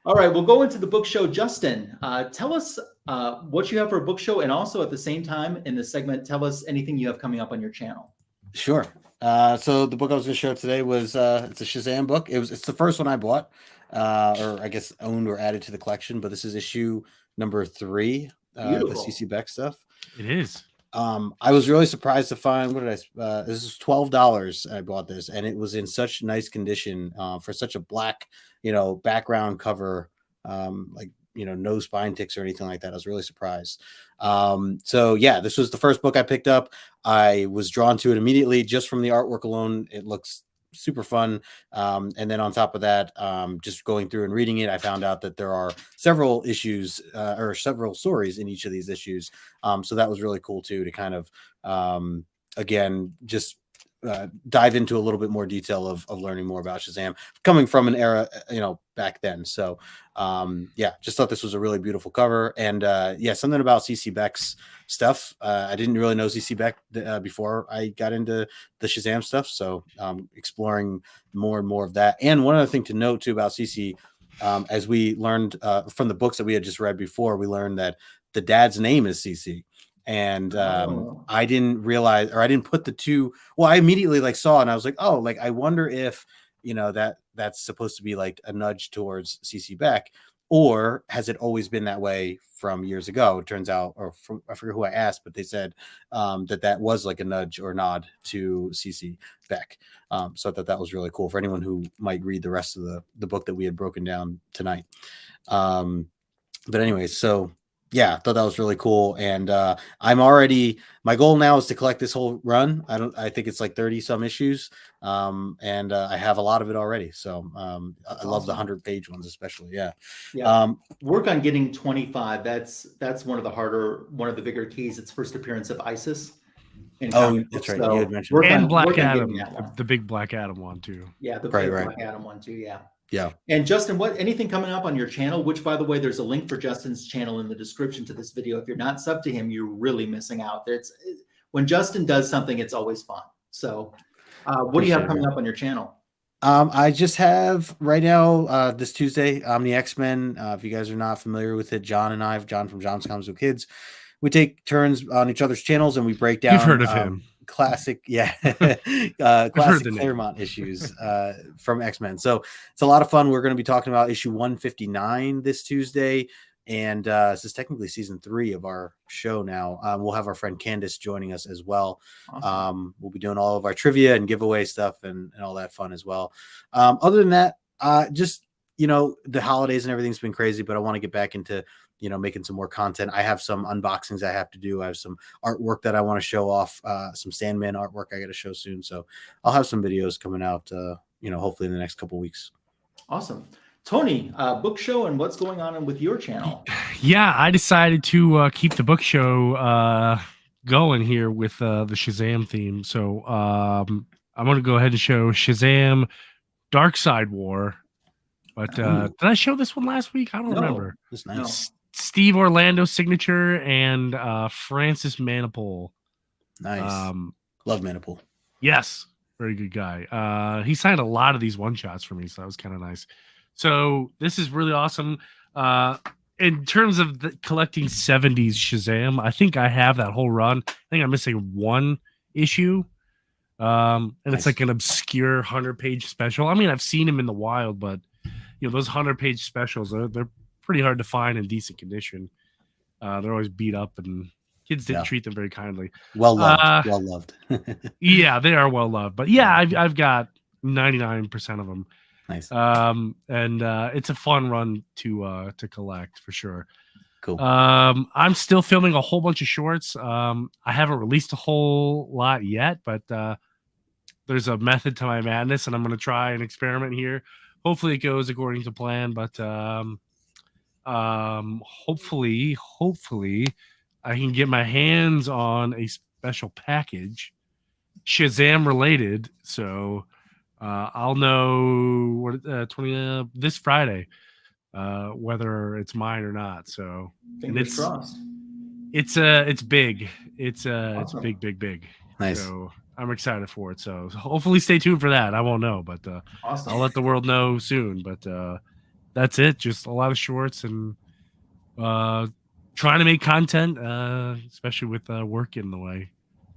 all right, we'll go into the book show. Justin, tell us what you have for a book show. And also at the same time in this segment, tell us anything you have coming up on your channel. Sure. So the book I was going to show today was it's a Shazam book. It's the first one I bought, or I guess owned or added to the collection. But this is issue number 3, the CC Beck stuff. It is. I was really surprised to find this is $12. I bought this, and it was in such nice condition for such a black, background cover, no spine ticks or anything like that. I was really surprised. So yeah, this was the first book I picked up. I was drawn to it immediately just from the artwork alone. It looks super fun. And then on top of that, just going through and reading it, I found out that there are several issues or several stories in each of these issues. So that was really cool too, to kind of, again, just dive into a little bit more detail of learning more about Shazam coming from an era, back then. So just thought this was a really beautiful cover. And something about CC Beck's stuff. I didn't really know CC Beck before I got into the Shazam stuff. So exploring more and more of that. And one other thing to note too about CC, as we learned from the books that we had just read before, we learned that the dad's name is CC. And I didn't realize, or I didn't put the two. Well, I immediately saw, and I was like, oh, I wonder if that's supposed to be like a nudge towards CC Beck. or has it always been that way from years ago? It turns out, or from, I forget who I asked, but they said that was like a nudge or nod to CC Beck. So I thought that was really cool for anyone who might read the rest of the book that we had broken down tonight. But anyways, so yeah, I thought that was really cool. And my goal now is to collect this whole run. I think it's like 30 some issues. And I have a lot of it already. So I love the 100-page ones, especially. Yeah. Work on getting 25. That's one of the bigger keys. It's first appearance of ISIS. That's right. So you had mentioned and Black Adam, the big Black Adam one too. Yeah, the big Black Adam one too. Yeah. And Justin, anything coming up on your channel? Which, by the way, there's a link for Justin's channel in the description to this video. If you're not subbed to him, you're really missing out. When Justin does something, it's always fun. So, what do you have coming up on your channel? I just have right now this Tuesday, Omni X-Men. If you guys are not familiar with it, John from John's Comics with Kids, we take turns on each other's channels and we break down. You've heard of him. Classic classic Claremont issues from X-Men. So it's a lot of fun. We're going to be talking about issue 159 this Tuesday, and this is technically season 3 of our show now. We'll have our friend Candace joining us as well. Awesome. We'll be doing all of our trivia and giveaway stuff and all that fun as well. Other than that, just the holidays and everything's been crazy, but I want to get back into making some more content. I have some unboxings I have to do. I have some artwork that I want to show off, some Sandman artwork I got to show soon. So I'll have some videos coming out, hopefully in the next couple weeks. Awesome. Tony, book show and what's going on with your channel? Yeah, I decided to keep the book show going here with the Shazam theme. So I'm going to go ahead and show Shazam Dark Side War. But did I show this one last week? I don't remember. That's nice. Steve Orlando signature and Francis Manipul. Nice. Love Manipul. Yes. Very good guy. He signed a lot of these one-shots for me, so that was kind of nice. So this is really awesome. In terms of collecting 70s Shazam, I think I have that whole run. I think I'm missing one issue. And it's like an obscure 100-page special. I mean, I've seen him in the wild, but those 100-page specials, they're pretty hard to find in decent condition. They're always beat up, and kids didn't treat them very kindly. Well loved. Yeah, they are well loved. But yeah, I've got 99% of them. Nice. And it's a fun run to collect for sure. Cool. I'm still filming a whole bunch of shorts. I haven't released a whole lot yet, but there's a method to my madness, and I'm going to try an experiment here. Hopefully it goes according to plan, but hopefully I can get my hands on a special package, Shazam related. So I'll know this Friday whether it's mine or not. So fingers crossed. It's big. It's awesome. It's big. Nice. So I'm excited for it. So hopefully stay tuned for that. I won't know, but awesome. I'll let the world know soon. But that's it. Just a lot of shorts and trying to make content, especially with work in the way.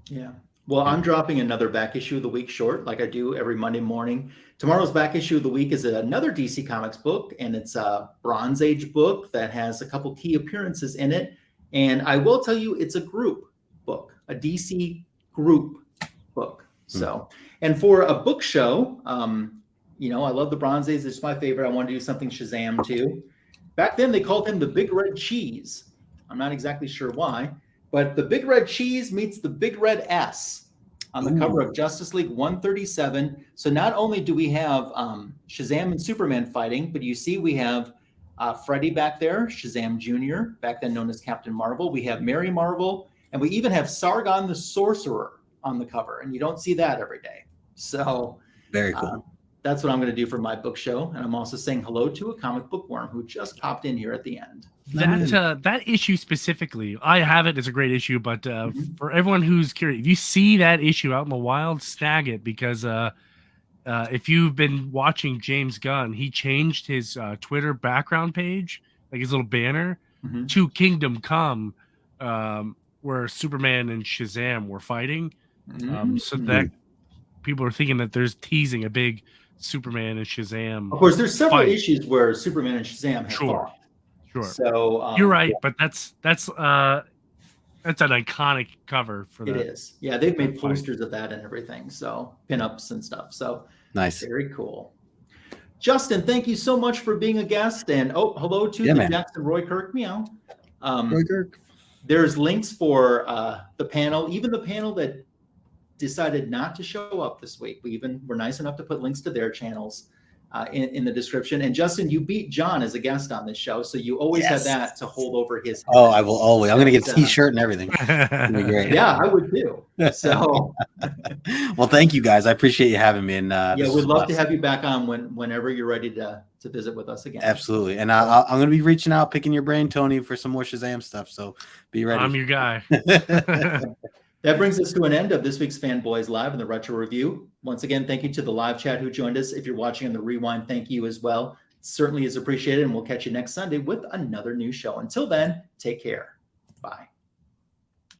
Yeah. Well, I'm dropping another back issue of the week short, like I do every Monday morning. Tomorrow's back issue of the week is another DC Comics book, and it's a Bronze Age book that has a couple key appearances in it. And I will tell you, it's a group book, a DC group book. So, and for a book show, I love the Bronze Age. It's my favorite. I want to do something Shazam too. Back then, they called him the Big Red Cheese. I'm not exactly sure why, but the Big Red Cheese meets the Big Red S on the cover of Justice League 137. So not only do we have Shazam and Superman fighting, but you see we have Freddy back there, Shazam Jr., back then known as Captain Marvel. We have Mary Marvel, and we even have Sargon the Sorcerer on the cover, and you don't see that every day. So very cool. That's what I'm going to do for my book show. And I'm also saying hello to a comic book worm who just popped in here at the end. That issue specifically, I have it. It's a great issue, but for everyone who's curious, if you see that issue out in the wild, snag it, because if you've been watching James Gunn, he changed his Twitter background page, like his little banner, to Kingdom Come, where Superman and Shazam were fighting. So that people are thinking that there's teasing a big Superman and Shazam. Of course, there's several issues where Superman and Shazam have fought. Sure. So You're right, but that's an iconic cover for It that. is. Yeah, they've made That fight. posters of that and everything. So pinups and stuff. So Nice. very cool. Justin, thank you so much for being a guest. And hello to Yeah, the man. Jackson Roy Kirk meow. Roy Kirk. There's links for the panel, even the panel that decided not to show up this week. We even were nice enough to put links to their channels in the description. And Justin, you beat John as a guest on this show, so you always Yes. had that to hold over his head. Oh, I will always. I'm going to get a T-shirt and everything. It'll be great. Yeah, I would too. So, well, thank you guys. I appreciate you having me. And yeah, we'd love to have you back on whenever you're ready to visit with us again. Absolutely. And I'm going to be reaching out, picking your brain, Tony, for some more Shazam stuff. So be ready. I'm your guy. That brings us to an end of this week's Fanboys Live and the Retro Review. Once again, thank you to the live chat who joined us. If you're watching on the rewind, thank you as well. It certainly is appreciated, and we'll catch you next Sunday with another new show. Until then, take care. Bye.